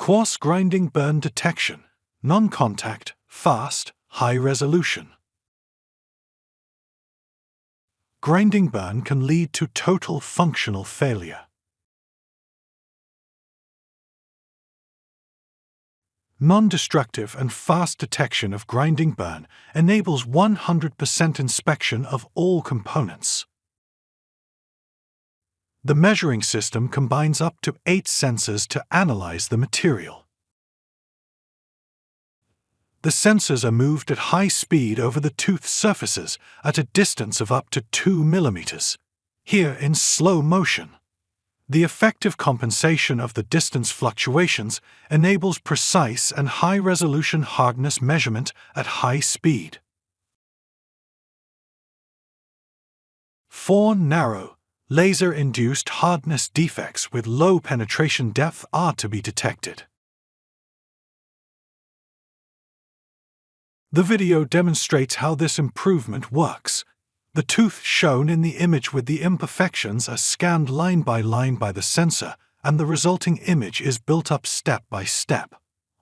QASS Grinding Burn Detection, non-contact, fast, high resolution. Grinding burn can lead to total functional failure. Non-destructive and fast detection of grinding burn enables 100% inspection of all components. The measuring system combines up to 8 sensors to analyze the material. The sensors are moved at high speed over the tooth surfaces at a distance of up to 2 millimeters, here in slow motion. The effective compensation of the distance fluctuations enables precise and high-resolution hardness measurement at high speed. 4 narrow, laser-induced hardness defects with low penetration depth are to be detected. The video demonstrates how this improvement works. The tooth shown in the image with the imperfections are scanned line by the sensor, and the resulting image is built up step by step.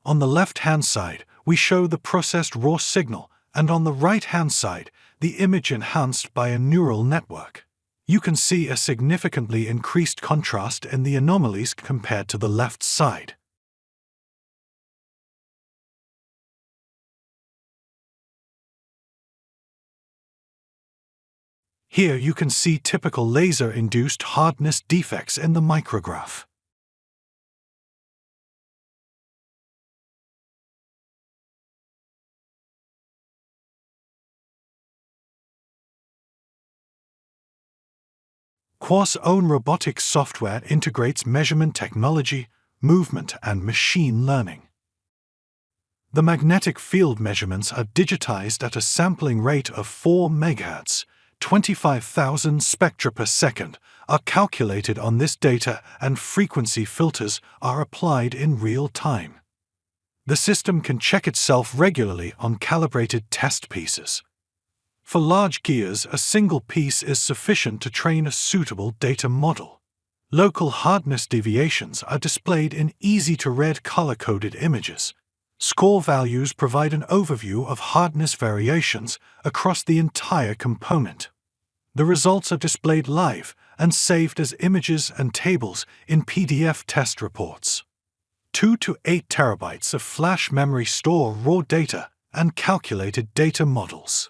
On the left-hand side, we show the processed raw signal, and on the right-hand side, the image enhanced by a neural network. You can see a significantly increased contrast in the anomalies compared to the left side. Here you can see typical laser-induced hardness defects in the micrograph. QASS' own robotics software integrates measurement technology, movement, and machine learning. The magnetic field measurements are digitized at a sampling rate of 4 MHz. 25,000 spectra per second are calculated on this data, and frequency filters are applied in real time. The system can check itself regularly on calibrated test pieces. For large gears, a single piece is sufficient to train a suitable data model. Local hardness deviations are displayed in easy-to-read color-coded images. Score values provide an overview of hardness variations across the entire component. The results are displayed live and saved as images and tables in PDF test reports. 2 to 8 terabytes of flash memory store raw data and calculated data models.